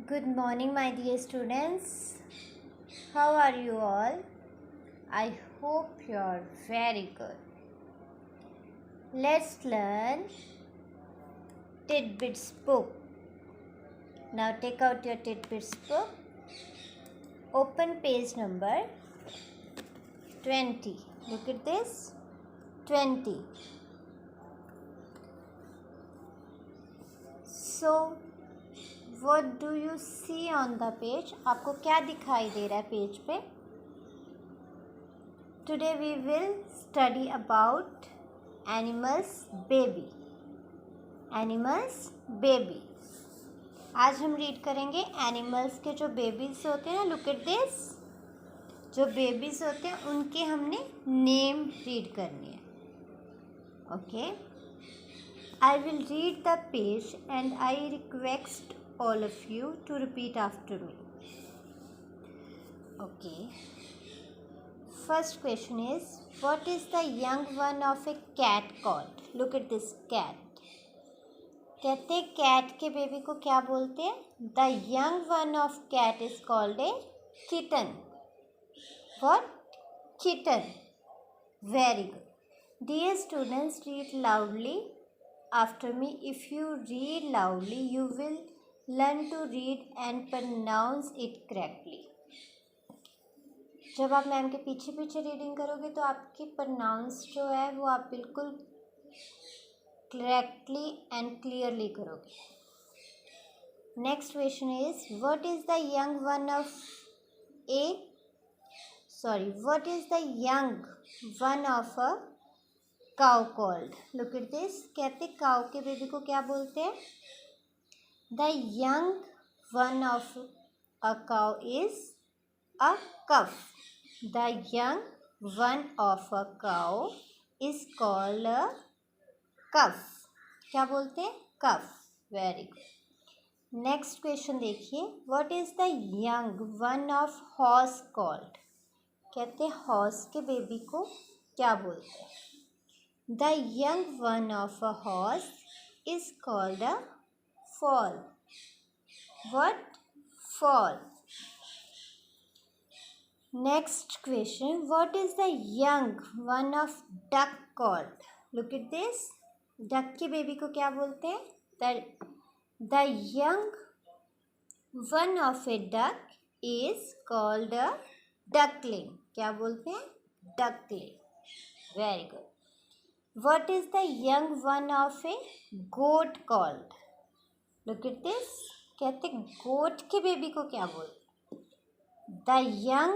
Good morning, my dear students. How are you all? I hope you're very good. Let's learn Tidbits book. Now take out your Tidbits book. Open page number 20. Look at this. 20. So, what do you see on the page? आपको क्या दिखाई दे रहा है page पे? Today we will study about animals baby. Animals baby. आज हम read करेंगे animals के जो बेबीज होते हैं ना. Look at this. जो बेबीज होते हैं उनके हमने नेम रीड करनी है. Okay. I will read the page and I request all of you to repeat after me. Okay. First question is, what is the young one of a cat called? Look at this cat. कहते हैं cat के baby को क्या बोलते हैं? The young one of cat is called a kitten. What? Kitten. Very good. Dear students, read loudly after me. If you read loudly, you will learn to read and pronounce it correctly. जब आप ma'am के पीछे पीछे reading करोगे तो आपकी pronounce जो है वो आप बिल्कुल करेक्टली एंड क्लियरली करोगे. Next question is, what is the young one of what is the young one of a cow called? Look at this. कहते काउ के बेबी को क्या बोलते हैं? The young one of a cow is a calf. The young one of a cow is called a calf. क्या बोलते हैं? Calf. Very good. Next question देखिए, what is the young one of horse called? कहते हैं horse के baby को क्या बोलते हैं? The young one of a horse is called a foal. What? Foal. Next question. What is the young one of duck called? Look at this. Duck के baby को क्या बोलते हैं? The young one of a duck is called a duckling. क्या बोलते हैं? Duckling. Very good. What is the young one of a goat called? Look at this. कहते गोट के बेबी को क्या बोलते? The young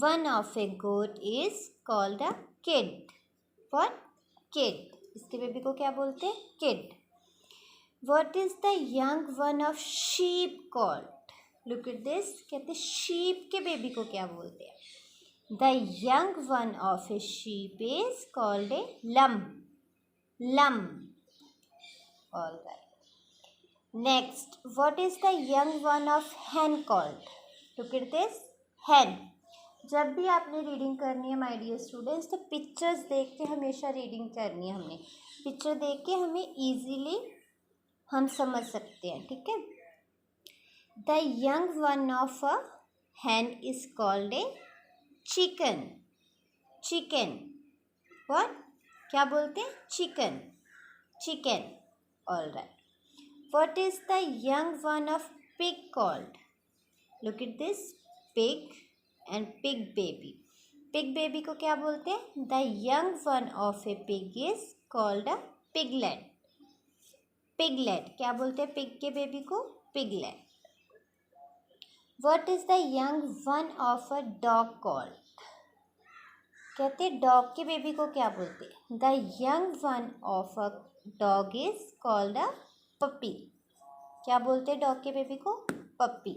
one of a goat is called a kid. What? Kid. इसके baby को क्या बोलते हैं? Kid. What is the young one of sheep called? Look at this. कहते sheep के बेबी को क्या बोलते हैं? The young one of a sheep is called a lamb. Lamb. All right. Next, what is the young one of hen called? Look at this. Hen. जब भी आपने reading करनी है माय डियर स्टूडेंट्स, तो पिक्चर्स देख के हमेशा reading करनी है. हमने पिक्चर देख के हमें इजीली हम समझ सकते हैं. ठीक है. The young one of a hen is called a chicken. Chicken. What? क्या बोलते हैं? Chicken. Chicken. All right. What is the young one of pig called? Look at this. Pig and pig baby. Pig baby को क्या बोलते हैं? The young one of A pig is called a piglet. Piglet. क्या बोलते हैं pig के baby को? Piglet. What is the young one of a dog called? कहते डॉग के बेबी को क्या बोलते हैं? The young one of a dog is called a puppy. क्या बोलते हैं डॉग के बेबी को? Puppy.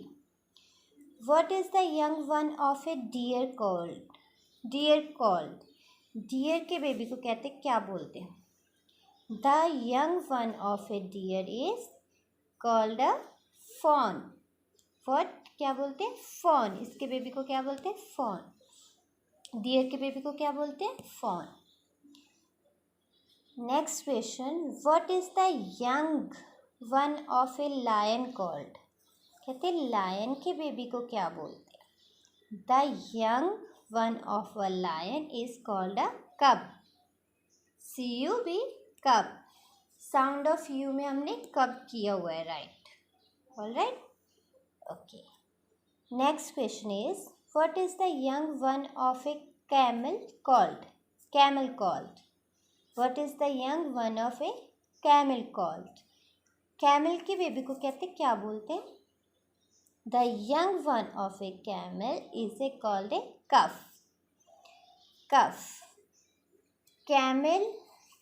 What is the young one of a deer called? Deer called. Deer के बेबी को कहते क्या बोलते हैं? The young one of a deer is called a fawn. What? क्या बोलते हैं? फॉन. इसके बेबी को क्या बोलते हैं? फॉन. डियर के बेबी को क्या बोलते हैं? Fawn. Next question, what is the young one of a lion called? कहते लायन के बेबी को क्या बोलते हैं? The young one of a lion is called a cub. CUB, कब. साउंड ऑफ यू में हमने कब किया हुआ है, right. Alright, okay. Next question is what is the young one of a camel called? Camel called. What is the young one of a camel called? Camel के baby को कहते क्या बोलते हैं? The young one of a camel is a called a calf. Calf. Camel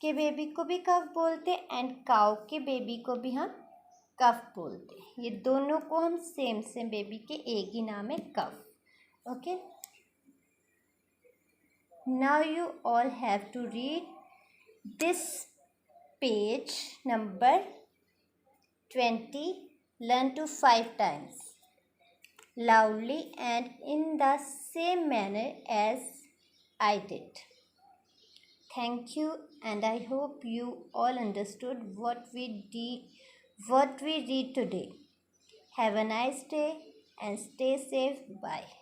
के baby को भी कफ बोलते हैं एंड काउ के बेबी को भी हम कफ बोलते हैं. ये दोनों को हम सेम बेबी के एक ही नाम है, calf. Okay, now you all have to read this page number 20. Learn to 5 times loudly and in the same manner as I did. Thank you, and I hope you all understood what we read today. Have a nice day and stay safe. Bye.